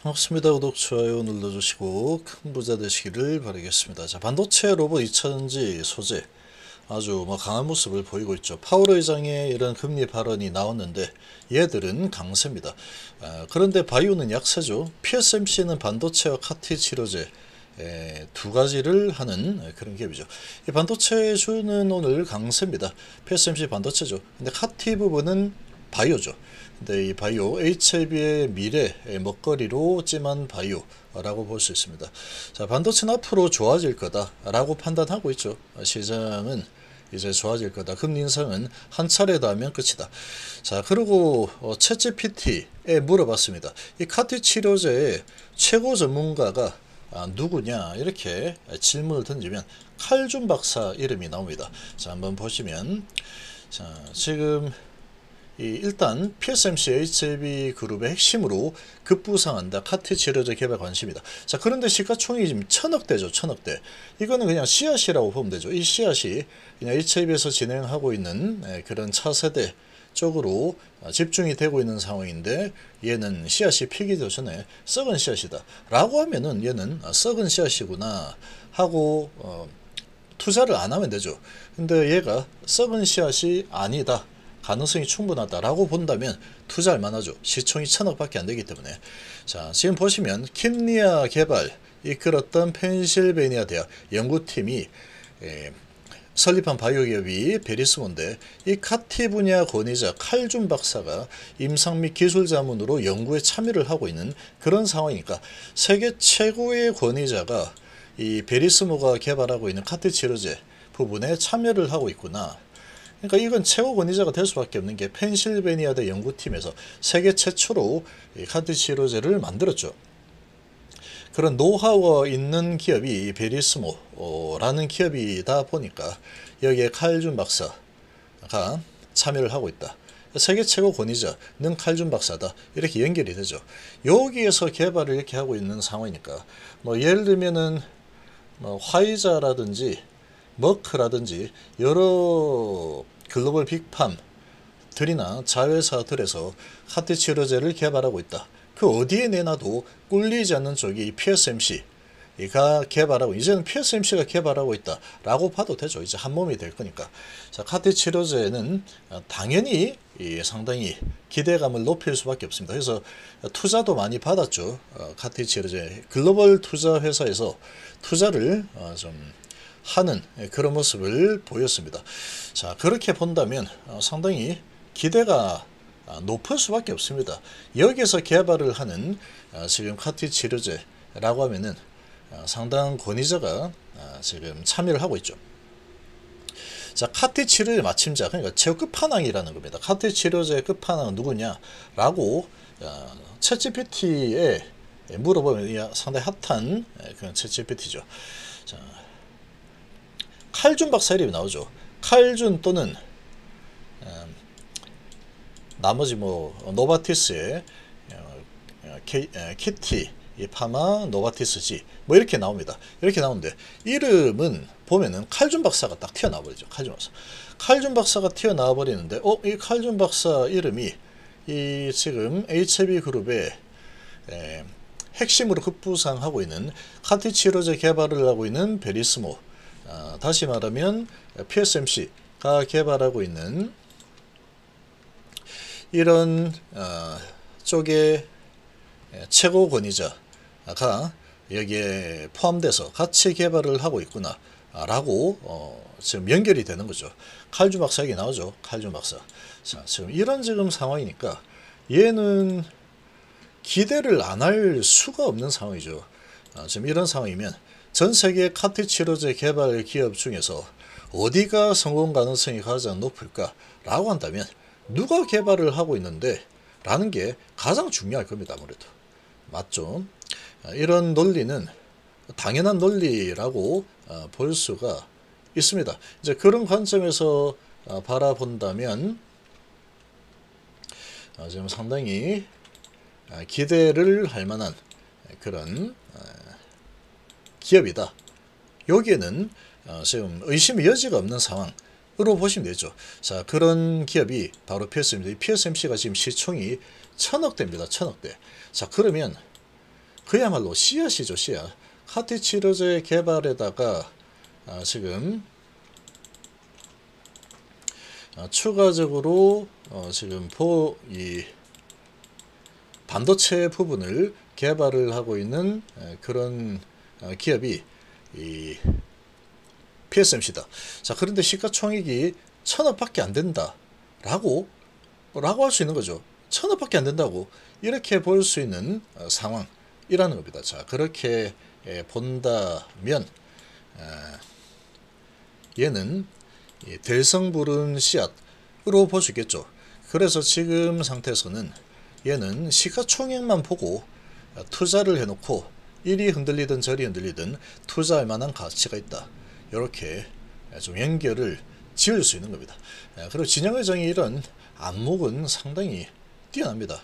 반갑습니다. 구독, 좋아요 눌러주시고 큰 부자 되시기를 바라겠습니다. 자, 반도체 로봇 2차전지 소재 아주 강한 모습을 보이고 있죠. 파월 의장의 이런 금리 발언이 나왔는데 얘들은 강세입니다. 그런데 바이오는 약세죠. PSMC는 반도체와 카티 치료제 두 가지를 하는 그런 기업이죠. 이 반도체주는 오늘 강세입니다. PSMC 반도체죠. 근데 카티 부분은 바이오죠. 근데 이 바이오 HLB의 미래 먹거리로 찜한 바이오라고 볼 수 있습니다. 자, 반도체는 앞으로 좋아질 거다라고 판단하고 있죠. 시장은 이제 좋아질 거다. 금리 인상은 한 차례 더 하면 끝이다. 자, 그리고 챗GPT에 물어봤습니다. 이 카티 치료제의 최고 전문가가 누구냐 이렇게 질문을 던지면 칼준 박사 이름이 나옵니다. 자, 한번 보시면 자, 지금 일단 PSMC HLB 그룹의 핵심으로 급부상한다. 카티 치료제 개발 관심이다. 자, 그런데 시가총액이 지금 1000억대죠. 1000억대. 이거는 그냥 씨앗이라고 보면 되죠. 이 씨앗이 그냥 HLB에서 진행하고 있는 그런 차세대 쪽으로 집중이 되고 있는 상황인데 얘는 씨앗이 피기 전에 썩은 씨앗이다 라고 하면은 얘는 썩은 씨앗이구나 하고 투자를 안 하면 되죠. 근데 얘가 썩은 씨앗이 아니다, 가능성이 충분하다라고 본다면 투자할 만하죠. 시총이 1000억밖에 안 되기 때문에. 자, 지금 보시면 킴리아 개발 이끌었던 펜실베니아 대학 연구팀이 설립한 바이오 기업이 베리스모인데 이 카티 분야 권위자 칼준 박사가 임상 및 기술 자문으로 연구에 참여를 하고 있는 그런 상황이니까 세계 최고의 권위자가 이 베리스모가 개발하고 있는 카티 치료제 부분에 참여를 하고 있구나. 그러니까 이건 최고 권위자가 될 수밖에 없는 게 펜실베니아대 연구팀에서 세계 최초로 이 카티 치료제를 만들었죠. 그런 노하우가 있는 기업이 베리스모라는 기업이다 보니까 여기에 칼준 박사가 참여를 하고 있다. 세계 최고 권위자는 칼준 박사다. 이렇게 연결이 되죠. 여기에서 개발을 이렇게 하고 있는 상황이니까 예를 들면은 화이자라든지 머크라든지 여러 글로벌 빅팜들이나 자회사들에서 카티 치료제를 개발하고 있다. 그 어디에 내놔도 꿀리지 않는 쪽이 PSMC가 개발하고, 이제는 PSMC가 개발하고 있다 라고 봐도 되죠. 이제 한 몸이 될 거니까. 자, 카티 치료제는 당연히 상당히 기대감을 높일 수밖에 없습니다. 그래서 투자도 많이 받았죠. 카티 치료제 글로벌 투자 회사에서 투자를 좀 하는 그런 모습을 보였습니다. 자, 그렇게 본다면 상당히 기대가 높을 수밖에 없습니다. 여기서 개발을 하는 지금 카티 치료제라고 하면은 상당한 권위자가 지금 참여를 하고 있죠. 자, 카티 치료제 마침자, 그러니까 최고 끝판왕이라는 겁니다. 카티 치료제의 끝판왕은 누구냐라고 챗GPT에 물어보면 상당히 핫한 그런 챗GPT죠. 자, 칼준 박사 이름이 나오죠. 칼준 또는 나머지 노바티스의 키티 파마 노바티스지 이렇게 나옵니다. 이렇게 나오는데 이름은 보면은 칼준 박사가 딱 튀어나와 버리죠. 칼준 박사. 칼준 박사가 튀어나와 버리는데 이 칼준 박사 이름이 이 지금 HLB 그룹의 핵심으로 급부상하고 있는 카티 치료제 개발을 하고 있는 베리스모, 다시 말하면 PSMC가 개발하고 있는 이런 쪽의 최고 권위자가 여기에 포함돼서 같이 개발을 하고 있구나 라고 지금 연결이 되는 거죠. 칼준 박사 얘기 나오죠. 칼준 박사. 자, 지금 이런 상황이니까 얘는 기대를 안 할 수가 없는 상황이죠. 지금 이런 상황이면 전 세계 카티 치료제 개발 기업 중에서 어디가 성공 가능성이 가장 높을까 라고 한다면 누가 개발을 하고 있는데 라는 게 가장 중요할 겁니다. 아무래도 맞죠. 이런 논리는 당연한 논리라고 볼 수가 있습니다. 이제 그런 관점에서 바라본다면 지금 상당히 기대를 할 만한 그런 기업이다. 여기에는 지금 의심의 여지가 없는 상황으로 보시면 되죠. 자, 그런 기업이 바로 PSMC입니다. 이 PSMC가 지금 시총이 1000억대입니다. 1000억대. 자, 그러면 그야말로 씨앗이죠, 씨앗. 카티치 로제 개발에다가 지금 추가적으로 지금 이 반도체 부분을 개발을 하고 있는 그런 기업이 이 PSMC다. 자, 그런데 시가총액이 1000억밖에 안 된다 라고 할 수 있는 거죠. 1000억밖에 안 된다고 이렇게 볼 수 있는 상황이라는 겁니다. 자, 그렇게 본다면 얘는 대성부른 씨앗으로 볼 수 있겠죠. 그래서 지금 상태에서는 얘는 시가총액만 보고 투자를 해놓고 이리 흔들리든 저리 흔들리든 투자할 만한 가치가 있다. 이렇게 좀 연결을 지을 수 있는 겁니다. 그리고 진영회장이 이런 안목은 상당히 뛰어납니다.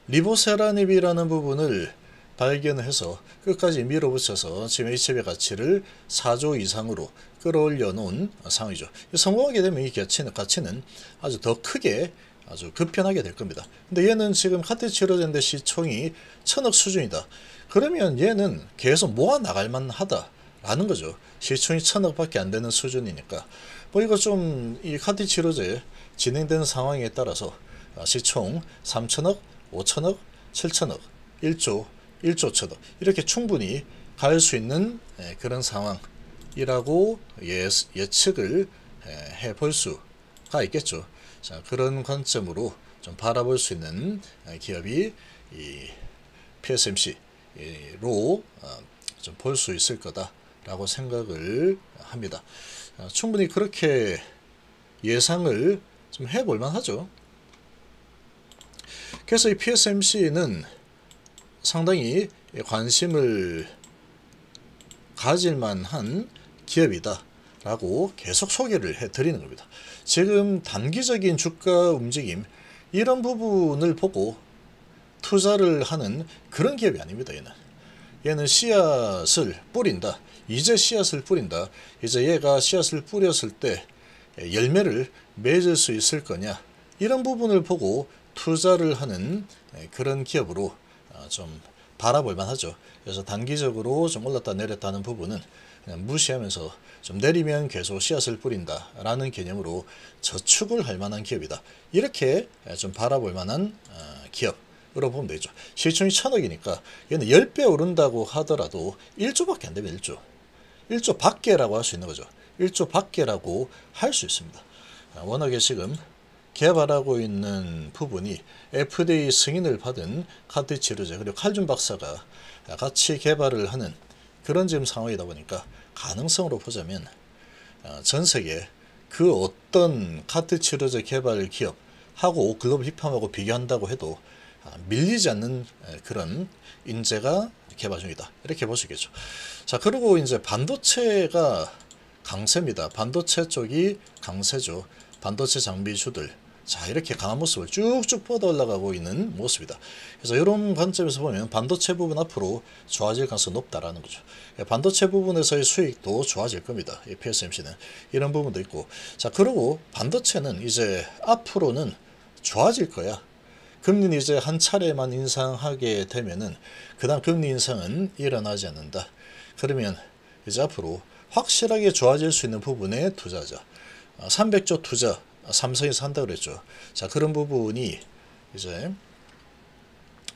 리보세라닙이라는 부분을 발견해서 끝까지 밀어붙여서 지금 H의 가치를 4조 이상으로 끌어올려 놓은 상황이죠. 성공하게 되면 이 가치는 아주 더 크게 아주 급변하게 될 겁니다. 근데 얘는 지금 카티치로젠데 시총이 1000억 수준이다. 그러면 얘는 계속 모아 나갈 만하다라는 거죠. 시총이 1000억밖에 안 되는 수준이니까. 뭐 이거 좀 이 카티치로제 진행되는 상황에 따라서 시총 3000억, 5000억, 7000억, 1조 1000억 이렇게 충분히 갈 수 있는 그런 상황이라고 예측을 해볼 수가 있겠죠. 자, 그런 관점으로 좀 바라볼 수 있는 기업이 이 PSMC로 좀 볼 수 있을 거다라고 생각을 합니다. 충분히 그렇게 예상을 좀 해볼 만하죠. 그래서 이 PSMC는 상당히 관심을 가질 만한 기업이다 라고 계속 소개를 해 드리는 겁니다. 지금 단기적인 주가 움직임 이런 부분을 보고 투자를 하는 그런 기업이 아닙니다. 얘는 씨앗을 뿌린다. 이제 씨앗을 뿌린다. 이제 얘가 씨앗을 뿌렸을 때 열매를 맺을 수 있을 거냐 이런 부분을 보고 투자를 하는 그런 기업으로 좀 바라볼 만하죠. 그래서 단기적으로 좀 올랐다 내렸다 하는 부분은 그냥 무시하면서 좀 내리면 계속 씨앗을 뿌린다 라는 개념으로 저축을 할 만한 기업이다. 이렇게 좀 바라볼 만한 기업으로 보면 되죠. 시총이 1000억이니까 얘는 10배 오른다고 하더라도 1조밖에 안 되면 1조 밖에라고 할 수 있는 거죠. 1조 밖에라고 할 수 있습니다. 워낙에 지금 개발하고 있는 부분이 FDA 승인을 받은 카티치로제 그리고 칼준 박사가 같이 개발을 하는 그런 지금 상황이다 보니까 가능성으로 보자면 전 세계 그 어떤 카티치로제 개발 기업하고 글로벌 힙함하고 비교한다고 해도 밀리지 않는 그런 인재가 개발 중이다. 이렇게 볼 수 있겠죠. 자, 그리고 이제 반도체가 강세입니다. 반도체 쪽이 강세죠. 반도체 장비주들. 자, 이렇게 강한 모습을 쭉쭉 뻗어 올라가고 있는 모습이다. 그래서 이런 관점에서 보면 반도체 부분 앞으로 좋아질 가능성이 높다라는 거죠. 반도체 부분에서의 수익도 좋아질 겁니다. 이 PSMC는 이런 부분도 있고. 자, 그리고 반도체는 이제 앞으로는 좋아질 거야. 금리는 이제 한 차례만 인상하게 되면은 그다음 금리 인상은 일어나지 않는다. 그러면 이제 앞으로 확실하게 좋아질 수 있는 부분에 투자하자. 300조 투자 삼성에서 한다고 그랬죠. 자, 그런 부분이 이제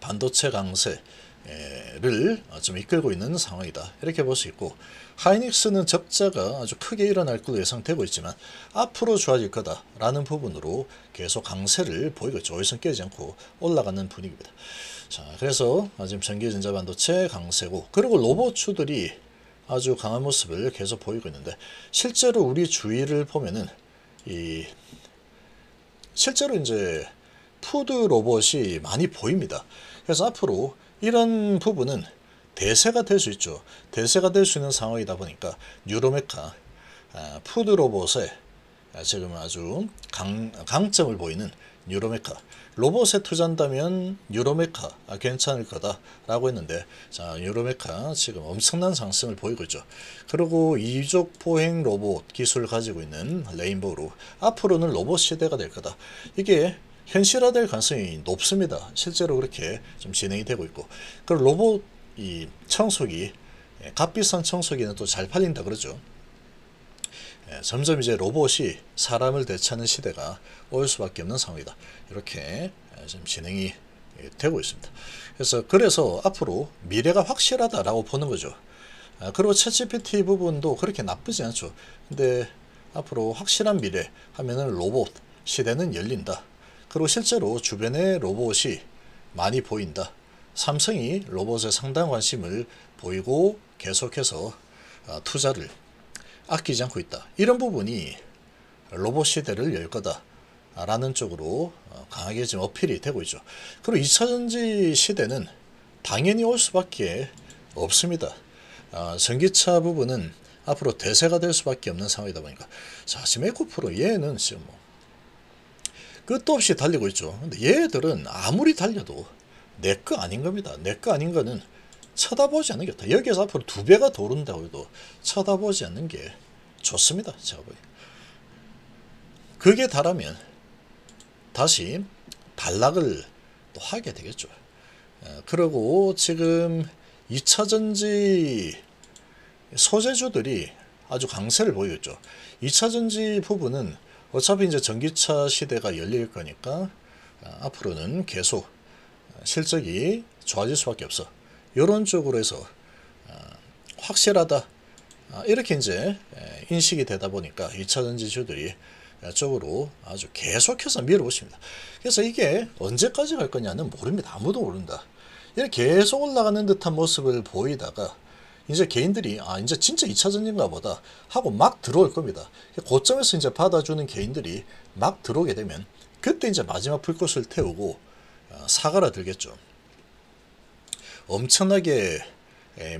반도체 강세를 좀 이끌고 있는 상황이다. 이렇게 볼 수 있고, 하이닉스는 적자가 아주 크게 일어날 것으로 예상되고 있지만 앞으로 좋아질 거다라는 부분으로 계속 강세를 보이고 있죠. 월선 깨지 않고 올라가는 분위기입니다. 자, 그래서 지금 전기전자 반도체 강세고, 그리고 로봇주들이 아주 강한 모습을 계속 보이고 있는데, 실제로 우리 주위를 보면은 실제로 이제 푸드 로봇이 많이 보입니다. 그래서 앞으로 이런 부분은 대세가 될 수 있죠. 대세가 될 수 있는 상황이다 보니까 뉴로메카 푸드 로봇에 지금 아주 강점을 보이는 뉴로메카 로봇에 투자한다면 뉴로메카 괜찮을 거다라고 했는데, 자, 뉴로메카 지금 엄청난 상승을 보이고 있죠. 그리고 이족 포행 로봇 기술을 가지고 있는 레인보우로 앞으로는 로봇 시대가 될 거다. 이게 현실화될 가능성이 높습니다. 실제로 그렇게 좀 진행이 되고 있고, 그리고 로봇 이 청소기, 값비싼 청소기는 또 잘 팔린다 그러죠. 점점 이제 로봇이 사람을 대체하는 시대가 올 수밖에 없는 상황이다. 이렇게 지금 진행이 되고 있습니다. 그래서 앞으로 미래가 확실하다라고 보는 거죠. 그리고 챗GPT 부분도 그렇게 나쁘지 않죠. 근데 앞으로 확실한 미래 하면은 로봇 시대는 열린다. 그리고 실제로 주변에 로봇이 많이 보인다. 삼성이 로봇에 상당한 관심을 보이고 계속해서 투자를 아끼지 않고 있다. 이런 부분이 로봇 시대를 열 거다 라는 쪽으로 강하게 지금 어필이 되고 있죠. 그리고 2차전지 시대는 당연히 올 수밖에 없습니다. 전기차 부분은 앞으로 대세가 될 수밖에 없는 상황이다 보니까, 자, 지금 에코프로 얘는 지금 뭐 끝도 없이 달리고 있죠. 근데 얘들은 아무리 달려도 내 거 아닌 겁니다. 내 거 아닌 거는 쳐다보지 않는 게 좋다. 여기에서 앞으로 2배가 더 오른다고 해도 쳐다보지 않는 게 좋습니다. 제가 보기. 그게 다라면 다시 반락을 또 하게 되겠죠. 그리고 지금 2차전지 소재주들이 아주 강세를 보이고 있죠. 2차전지 부분은 어차피 이제 전기차 시대가 열릴 거니까 앞으로는 계속 실적이 좋아질 수밖에 없어. 이런 쪽으로 해서 확실하다, 이렇게 이제 인식이 되다 보니까 2차전지주들이 쪽으로 아주 계속해서 밀어오십니다. 그래서 이게 언제까지 갈 거냐는 모릅니다. 아무도 모른다. 이렇게 계속 올라가는 듯한 모습을 보이다가 이제 개인들이 이제 진짜 2차전지인가 보다 하고 막 들어올 겁니다. 고점에서 이제 받아주는 개인들이 막 들어오게 되면 그때 이제 마지막 불꽃을 태우고 사가라들겠죠. 엄청나게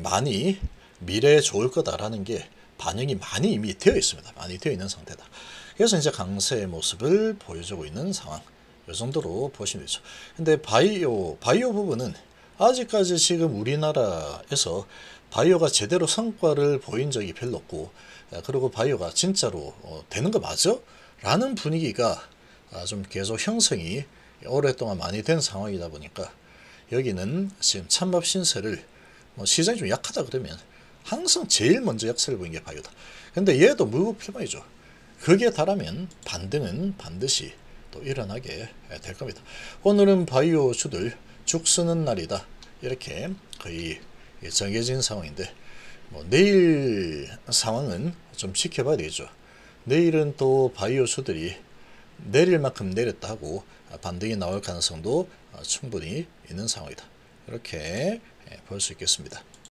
많이 미래에 좋을 거다라는 게 반영이 많이 이미 되어 있습니다. 많이 되어 있는 상태다. 그래서 이제 강세의 모습을 보여주고 있는 상황. 이 정도로 보시면 되죠. 근데 바이오 부분은 아직까지 지금 우리나라에서 바이오가 제대로 성과를 보인 적이 별로 없고, 그리고 바이오가 진짜로 되는 거 맞아? 라는 분위기가 좀 계속 형성이 오랫동안 많이 된 상황이다 보니까 여기는 지금 찬밥 신세를 시장이 좀 약하다 그러면 항상 제일 먼저 약세를 보이는 게 바이오다. 근데 얘도 무급필망이죠. 그게 달하면 반등은 반드시 또 일어나게 될 겁니다. 오늘은 바이오 주들 죽 쓰는 날이다. 이렇게 거의 정해진 상황인데, 내일 상황은 좀 지켜봐야 되겠죠. 내일은 또 바이오 주들이 내릴 만큼 내렸다 하고 반등이 나올 가능성도 충분히 있는 상황이다. 이렇게 볼 수 있겠습니다.